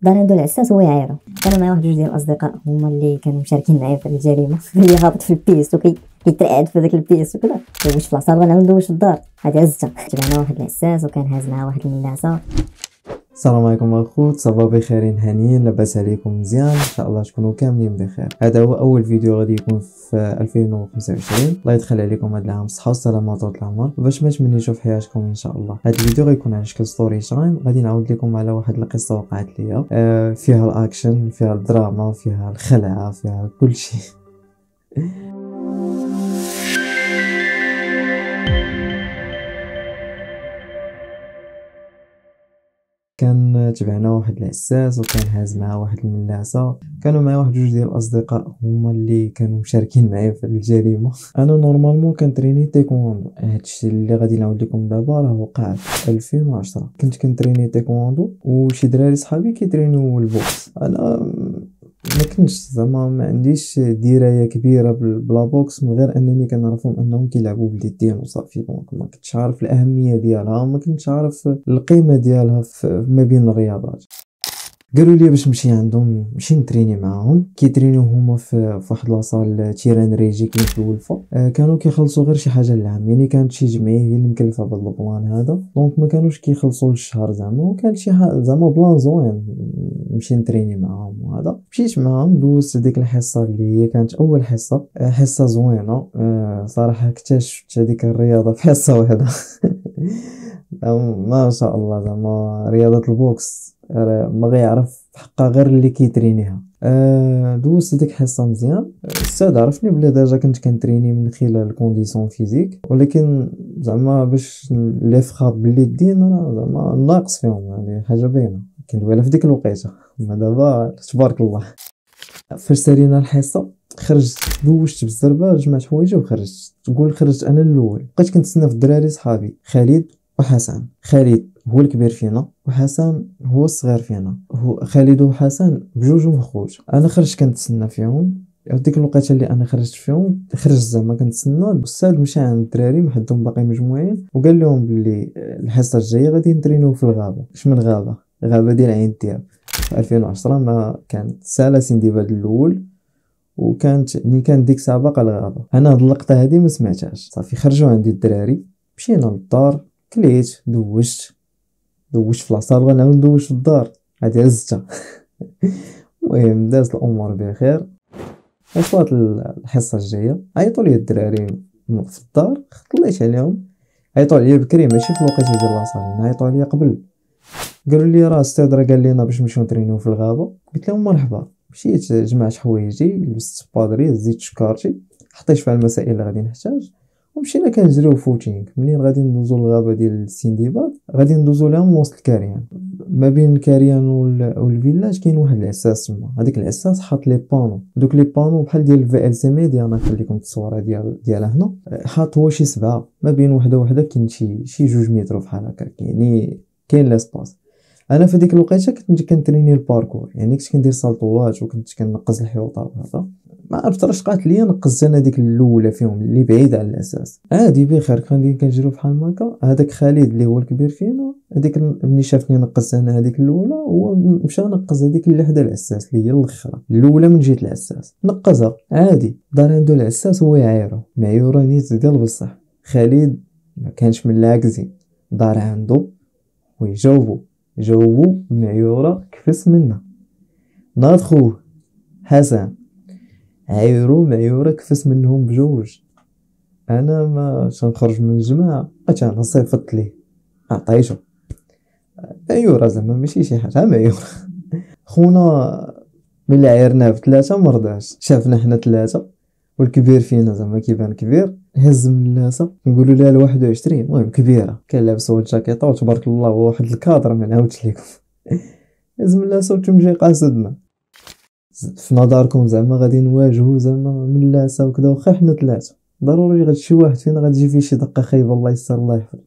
دار عنده العساس هو يعايرو. كانوا معايا واحد جوج ديال الاصدقاء هما اللي كانوا مشاركين معايا في الجريمه اللي هابط في البيس كيترعد في ذاك البيس وكذا. دوش في العصا بغا ندوش في الدار هادي عزتها. جبنا واحد العساس وكان هاز معاه واحد الملاعه. السلام عليكم اخوت، صباح بخير هانيين، لاباس عليكم مزيان ان شاء الله تكونوا كاملين بخير. هذا هو اول فيديو غادي يكون في 2025. الله يدخل عليكم هذا العام بالصحه والسلامه وطول العمر وباش ما تمنيتو في حياتكم ان شاء الله. هذا الفيديو غيكون على شكل ستوري تايم، غادي نعاود لكم على واحد القصه وقعت ليا فيها الاكشن، فيها الدراما، فيها الخلعه، فيها كل شيء. كان تبعنا واحد العساس وكان هاز معاه واحد الملاعه. كانوا معايا واحد جوج ديال الاصدقاء هما اللي كانوا مشاركين معايا في الجريمه. انا نورمالمون كنتريني تايكوندو. هادشي اللي غادي نعاود لكم دابا راه وقع في 2010. كنت كنتريني تايكوندو وشي دراري صحابي كيترينيو البوكس. انا ما كنتش زعما ما عنديش درايه كبيره بلا بوكس، من غير انني كنعرفهم انهم كيلعبوا باليدين وصافي. دونك ما كنتش عارف الاهميه ديالها، ما كنتش عارف القيمه ديالها ما بين الرياضات. قالوا لي باش نمشي عندهم نمشي نتريني معاهم. كيترينيو هما في واحد لاصال تيران ريجي كاين في الولفه. كانوا كيخلصوا غير شي حاجه للعام، يعني كانت شي جمعيه هي اللي مكلفه بهذا البلان هذا. دونك ما كانوش كيخلصوا للشهر زعما، وكان شي زعما بلان زوين نمشي نتريني معاهم. وهذا مشيت معاهم، دوزت ديك الحصه اللي هي كانت اول حصه زوينه. صراحه اكتشفت هذيك الرياضه في حصه واحده. ما شاء الله، زعما رياضه البوكس ما غيعرف حقا غير اللي كيترينيها. دوزت ديك حصه مزيان. الاستاذ عرفني بلي ديجا كنت كنتريني من خلال الكونديسيون فيزيك، ولكن زعما باش لي فخاب باليدين راه زعما ناقص فيهم، يعني حاجه باينه. كندويلها في ديك الوقيته، ما دابا تبارك الله. فاش سالينا الحصه خرجت، دوشت بالزربه، جمعت حوايجي وخرجت. تقول خرجت انا الاول. بقيت كنتسنى في الدراري صحابي خالد وحسن. خالد هو الكبير فينا وحسن هو الصغير فينا. خالد وحسن بجوج مخوج. انا خرجت كنتسنى فيهم. ديك الوقيته اللي انا خرجت فيهم، خرجت زعما كنتسنى. الاستاذ مشى عند الدراري محدهم باقي مجموعين وقال لهم بلي الحصه الجايه غادي نترينيو في الغابه. من غابه ديال عين الدياب. في 2010 ما كانت سالا سندباد الاول، وكانت ديك الساعه باقا الغابه. انا هاد اللقطه هادي ما سمعتهاش. صافي خرجوا عندي الدراري، مشينا للدار، كليت، دوشت في العصا، بغا نعاود ندوش في الدار، هادي عزتها. المهم دازت الامور بخير. وصلت الحصه الجايه، عيطوا لي الدراري في الدار، طليت عليهم. عيطوا عليا بكري، ماشي في الوقيته ديال لاصال، عيطوا عليا قبل. قالوا لي راه الاستاذ راه قال لنا باش نمشيو نترينيو في الغابه. قلت لهم مرحبا. مشيت جمعت حوايجي، لبست بادري، زيت شكارتي، حطيت فيها المسائل اللي غادي نحتاج، ومشينا كنجريو فوتينغ. منين غادي ندوزو الغابه ديال السندباد، غادي ندوزو لها من وسط الكاريان. ما بين الكاريان والفيلاج كاين واحد العساس تما. هذاك العساس حاط لي بانو، دوك لي بانو بحال ديال الفي ال سي ميديا. انا نخليكم التصويره ديالها هنا. حاط هو شي 7 ما بين وحده كاين شي 2 متر بحال هكا، يعني كاين لاسباس. انا في ديك الوقيته كنت كنتريني الباركور، يعني كنت كندير سالطوات وكنت كنقز الحيوطه وهذا. ما عرفت راه قالت لي نقزت انا ديك الاولى فيهم اللي بعيده على الاساس. عادي بخير، كنجرو بحال هكا. هذاك خالد اللي هو الكبير فينا، هذيك ملي شافني نقز انا هذيك الاولى، هو مشى نقز هذيك اللي حدا العساس اللي هي الاخرى الاولى من جهه العساس. نقزها عادي. دار عنده العساس هو يعايرو معيوره نيت ديال بصح. خالد ما كانش من العاكزين، دار عنده جاوبو معيورة كفس منا. ناض خوه حسن عايرو معيورة كفس منهم بجوج. انا ما نخرج من الجماعة، انا صيفط ليه، عطيتو معيورة زعما ماشي شي حاجة، معيورة. خونا ملي عايرناه بثلاثة مرضاش، شافنا حنا ثلاثة والكبير فينا زعما كيبان كبير، هز من اللاسة. نقولوا لها 21، المهم كبيرة، كان لابس هو الجاكيطة وتبارك الله هو واحد الكادر ما نعاودش لكم. هز من اللاسة وتمشي قاصدنا. في نظركم زعما غادي نواجهو زعما من اللاسة وكذا؟ واخا حنا ثلاثة ضروري غادي شي واحد فينا غادي يجي فيه شي دقة خايبة، الله يستر الله يحفظ.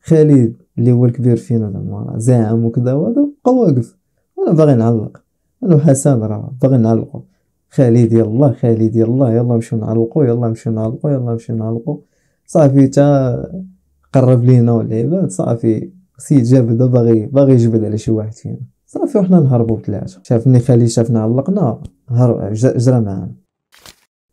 خالد اللي هو الكبير فينا زعما زاعم وكذا، وهذا بقى واقف. انا باغي نعلق، انا وحسن راه باغي نعلقو. خالد يلا نمشيو نعلقو. صافي تا قرب لينا والعباد، صافي سيد جابده باغي يجبد على شي واحد فينا. صافي وحنا نهربوا بثلاثه. شافني خالي شافنا علقنا جرى معانا.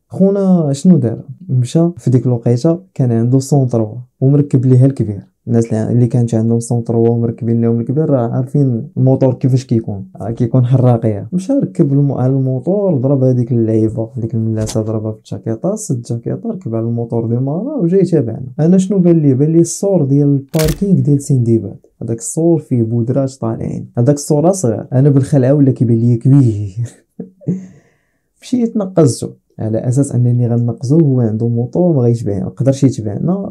خونا شنو دار؟ مشى في ديك الوقيته كان عنده سونطروا ومركب ليها الكبير. الناس اللي كانت عندهم سونطروا ومركبين لهم الكبير راه عارفين الموتور كيفاش كيكون حراقيه. مشى ركب على الموتور، ضرب هذيك اللعيبه هذيك الملاسه، ضربها في الجاكيطه، سد الجاكيطه، ركب على الموتور ديمارا وجاي تابعنا. انا شنو بان لي الصور ديال الباركينغ ديال سندباد، هذاك الصور فيه بودرات طالعين، هذاك الصور صغير، انا بالخلعه ولا كيبان لي كبير. مشيت نقزته على اساس انني غنقزو، هو عنده موطور ما غيتبان، نقدرش يتبعنا.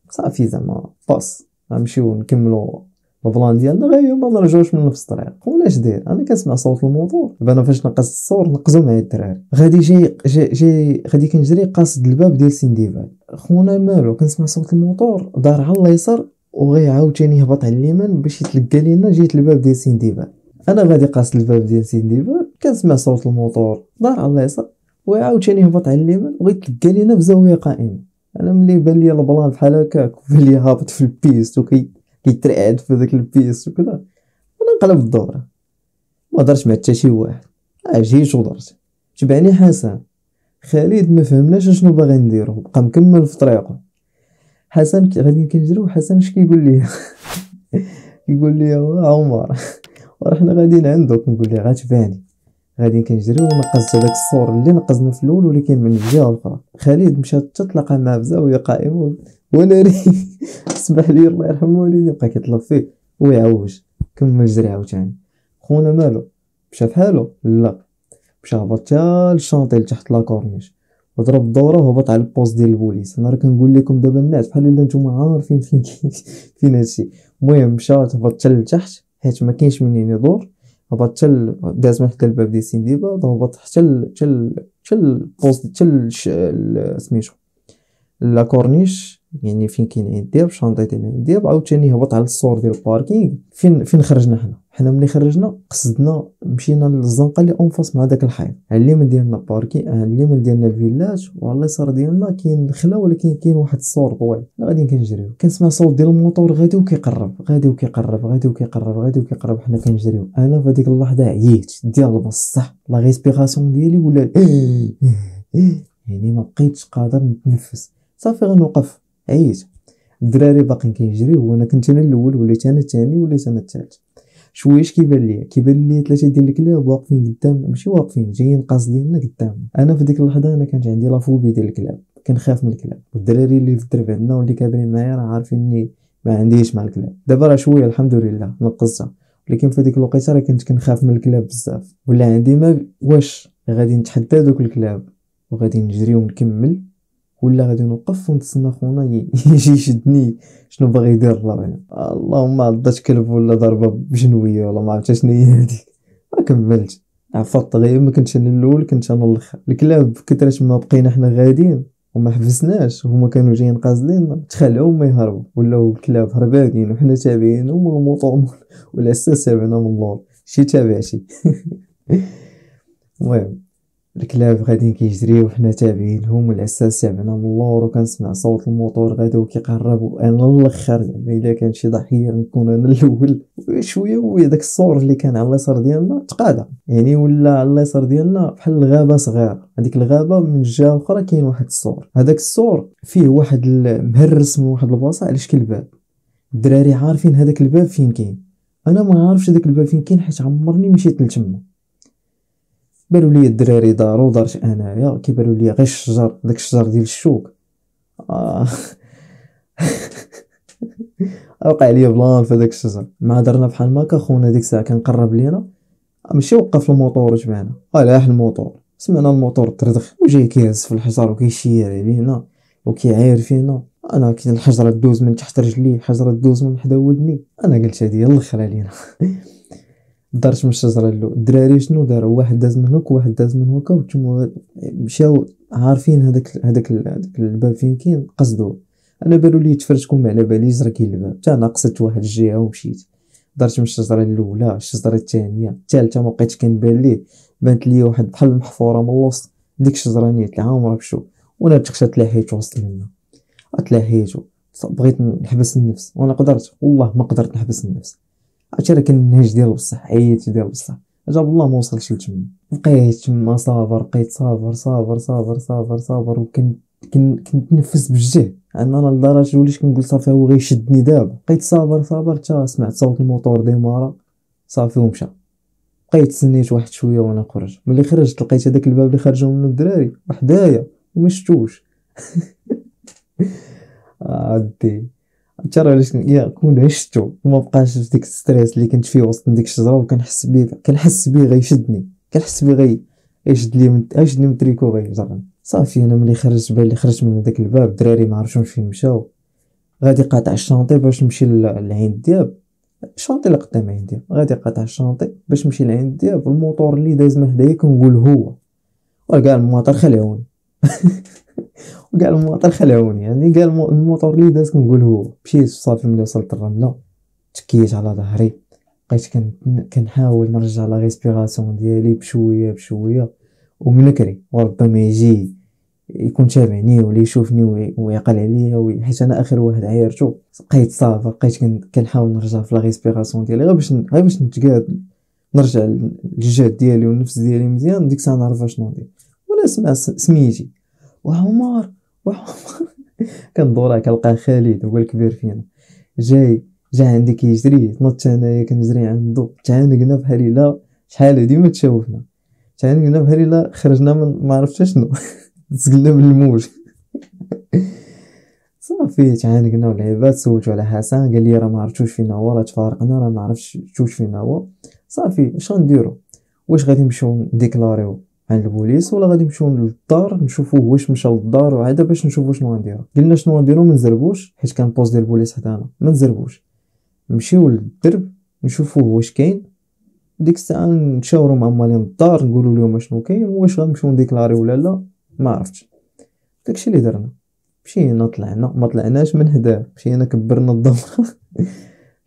صافي زعما باس غنمشيو نكملو البلان ديالنا، غير ما نرجعوش من نفس الطريق. خونا اش داير؟ انا كنسمع صوت الموطور، انا فاش نقز الصور نقزو مع الدراري، غادي جاي غادي كنجري قاصد الباب ديال سندباد. خونا مالو كنسمع صوت الموطور دار على اليسار وغي عاوتاني هبط على اليمين باش يتلقى لينا جيت الباب ديال سندباد. انا غادي قاصد الباب ديال سندباد، كنسمع صوت الموطور دار على اليسار وعاوتاني هبط على اليمين وغيتلقى لينا بزاويه قائمه. انا ملي بان لي البلان بحال هكاك وبان لي هابط في البيست كيترعد في ذاك البيست وكذا، انا نقلب الدوره ما درتش مع حتى شي واحد، جيت ودرت. تبعني حسن خالد ما فهمناش شنو باغي نديرو، بقى مكمل في طريقه. حسن غادي كنجريو، حسن اش كيقول لي؟ كيقول لي عمر ورحنا غاديين عنده، كنقول ليه غاتباني. غادي كنجريو ونقزت هذاك الصور اللي نقزنا في الاول ولكن من الجهه الاخرى. خالد مشى تتلاقى معاه بزاويه قائمه وانا اسمح لي الله يرحم والديك بقى كيطلب فيه ويعوج. كمل جري عاوتاني. خونا مالو مشى بحالو؟ لا، مشى هبط حتى للشونطي لتحت لاكورنيش وضرب الدوره وهبط على البوست ديال البوليس. انا راه كنقول لكم دابا الناس بحال الا نتوما عارفين فين هادشي. المهم مشى هبط حتى لتحت حيت ما كاينش منين يدور، هبط حتى داز من حتى الباب ديال سندباد وهبط حتى البوست حتى سميتو لاكورنيش، يعني فين كاين عين دياب شانطي ديال عين دياب. عاوتاني هبط على السور ديال الباركينغ فين خرجنا حنا ملي خرجنا قصدنا مشينا للزنقه اللي اونفاس مع داك الحيط. على اليمين ديالنا باركينغ، على اليمين ديالنا الفيلاج، وعلى اليسار ديالنا كاين الخلا ولكن كاين واحد السور طويل. غادي كنجريو كنسمع صوت ديال الموطور غادي وكيقرب حنا كنجريو. انا في هذيك اللحظه عييت ديال بصح لا ريسبيراسيون ديالي ولا يعني ما بقيتش قادر نتنفس. صافي غنوقف عييت. الدراري باقيين كيجريو وانا كنت انا الاول، وليت انا الثاني، وليت انا الثالث. شويش كيبان لي ثلاثه ديال الكلاب واقفين قدام، ماشي واقفين جايين قاصديننا قدام. انا في ديك اللحظه انا كانت عندي لافوبي ديال الكلاب، كنخاف من الكلاب. والدراري اللي في الدرب عندنا واللي كابرين معايا راه عارفيني ما عنديش مع الكلاب. دابا راه شويه الحمد لله نقصتها، ولكن في ديك الوقيته راه كنت كنخاف من الكلاب بزاف. ولا عندي ما واش غادي نتحدى دوك الكلاب وغادي نجري ونكمل، ولا غادي نوقف ونتسنى خونا يجي يشدني. شنو باغي يدير الله اعلم. اللهم عضت كلب ولا ضربه بجنويه ولا ما عرفت شنو هي هذيك. ما كملت عفط غير ما كنتش انا الاول، كنت انا الاخر. الكلاب كثرت ما بقينا حنا غاديين وما حبسناش، هما كانوا جايين قاصدين تخلعوا ما يهربوا، ولاو الكلاب هربانين وحنا تابعينهم والموطور والاساس تابعنا من اللور شي تابعتي. المهم الكلاب غاديين كيجريو وحنا تابعينهم والعساس تابعنا من اللور، وكنسمع صوت الموطور غادي وكيقرب وانا الاخر. زعما الا كان شي ضحيه نكون انا الاول. شويه داك الصور اللي كان على اليسار ديالنا تقادع، يعني ولا على اليسار ديالنا بحال الغابه صغيره. هذيك الغابه من الجهه الاخرى كاين واحد السور، هذاك السور فيه واحد مهرس من واحد البلاصه على شكل باب. الدراري عارفين هذاك الباب فين كاين، انا ما عارفش هذاك الباب فين كاين حيت عمرني مشيت لتما. بانوا لي الدراري دارت انايا كيبانوا لي غير الشجر، داك الشجر ديال الشوك. وقع لي بلان في داك الشجر. ما درنا بحال ماكا. خونا ديك الساعه كان قرب لينا، ماشي وقف الموطور وجمعنا لاح الموطور. سمعنا الموطور تردخ وجاي كيهز في الحجر وكيشير علينا وكيعاير فينا. انا كاين الحجره دوز من تحت رجلي، حجره دوز من حدا ودني. انا قلت هادي يلا خير علينا. درت من الشجره اللو. الدراري شنو داروا؟ واحد داز من هناك وواحد داز من هكا، وتما مشاو عارفين هذاك الباب فين كاين قصدوا. انا بانوا لي تفرجكم على بالي زرا كاين الباب، حتى انا قصدت واحد الجهه ومشيت. درت من الشجره الاولى الشجره الثانيه الثالثه، ما بقيتش كنبان ليه. بانت لي واحد بحال المحفوره من الوسط ديك الشجره نيت عامره بشوك، وانا تلحيت وسط منها. تلحيت بغيت نحبس النفس وانا قدرت والله ما قدرت نحبس النفس. عرفتي راه كنهج ديال بصح، عييت ديال بصح، جاب الله ما وصلتش لتما. بقيت تما صابر، بقيت صابر صابر صابر صابر صابر، وكنت كنت نفس بالجهد، انا لدرجه وليت كنقول صافي هو غيشدني دابا. بقيت صابر صابر حتى سمعت صوت الموتور ديمارا صافي ومشى. بقيت تسنيت واحد شويه وانا خرج، ملي خرجت لقيت هذاك الباب اللي خرجوا منه الدراري وحدايا وما شفتوش. عادي ترى علاش يا كون عشتو وما بقاش ديك الستريس اللي كنت فيه وسط ديك الشجره، وكنحس بيه غيشدني، كنحس بيه غيشد لي غيشدني من التريكو غيجرني. صافي انا ملي خرجت بان لي خرجت من هذاك الباب، الدراري ما عرفوش فين مشاو. غادي قاطع الشانطي باش نمشي لعين دياب، الشانطي اللي قدام عين دياب، غادي قاطع الشانطي باش نمشي لعين دياب، والموتور اللي داز من حدايا كنقول هو، وكاع المواطر خلعوني. وكاع المواطر خلعوني، يعني كاع الموتور اللي داز كنقول هو. مشيت صافي ملي وصلت الرمله تكيت على ظهري، بقيت كنحاول نرجع لا ريسبيراسيون ديالي بشويه بشويه ومنكري، وربما يجي يكون تابعني ولا يشوفني ويعقل عليا، حيت انا اخر واحد عايرتو. بقيت صافي بقيت كنحاول نرجع في لا ريسبيراسيون ديالي غير باش نتقاد نرجع للجهد ديالي والنفس ديالي مزيان. ديك الساعه نعرف اشنو ندير، وانا سمع سميتي وعمر وعمر. كندور كنلقى خالد هو الكبير فينا، جا عندي كيجري، تنط انايا كنجري عنده، تعانقنا بحال الا شحال هادي ما تشوفنا، تعانقنا بحال الا خرجنا من ما عرفت شنو. تسقلنا من الموج. صافي تعانقنا ولعبات. سولتو على حسن قال لي راه ما عرفتوش فين هو، راه تفارقنا، راه ما عرفتش فين هو. صافي اش غنديرو؟ واش غادي نمشيو نديكلاريو عند البوليس ولا غادي نمشيو للدار نشوفوه واش مشى للدار وعاد باش نشوفو شنو غنديرو؟ قلنا شنو غنديرو؟ ما نزربوش حيت كان بوست ديال البوليس حدانا، ما نزربوش، نمشيو للدرب نشوفوه واش كاين. ديك الساعه نتشاورو مع مالين الدار نقولوا لهم شنو كاين، واش غنمشيو نديكلاريو ولا لا ما عرفتش. داكشي اللي درنا، مشينا طلعنا، ما طلعناش من حداه، مشينا كبرنا الدوره.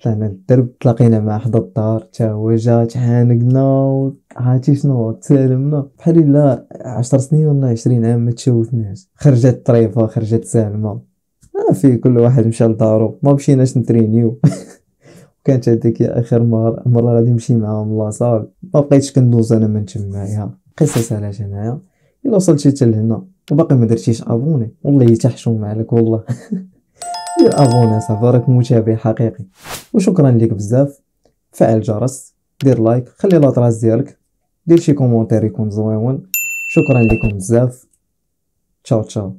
طلعنا للدرب، تلاقينا مع حدا الدار تا هو جا، تعانقنا عرفتي شنو، تسالمنا بحال الا 10 سنين ولا 20 عام ما تشوفناش. خرجت طريفه، خرجت سالمه، في كل واحد مشى لدارو، ما مشيناش نترينيو. كانت هذيك اخر مره غادي نمشي معاهم لاصال، ما بقيتش كندوز انا من تمايا. قصص علاش انايا الا وصلتي حتى لهنا وباقي ما درتيش ابوني، والله تحشم عليك والله. دير ابوني صافي، راك متابع حقيقي. وشكرا ليك بزاف، فعل الجرس، دير لايك، خلي لاطراس ديالك، دير شي كومونتير يكون زويون. شكرا لكم بزاف، تشاو تشاو.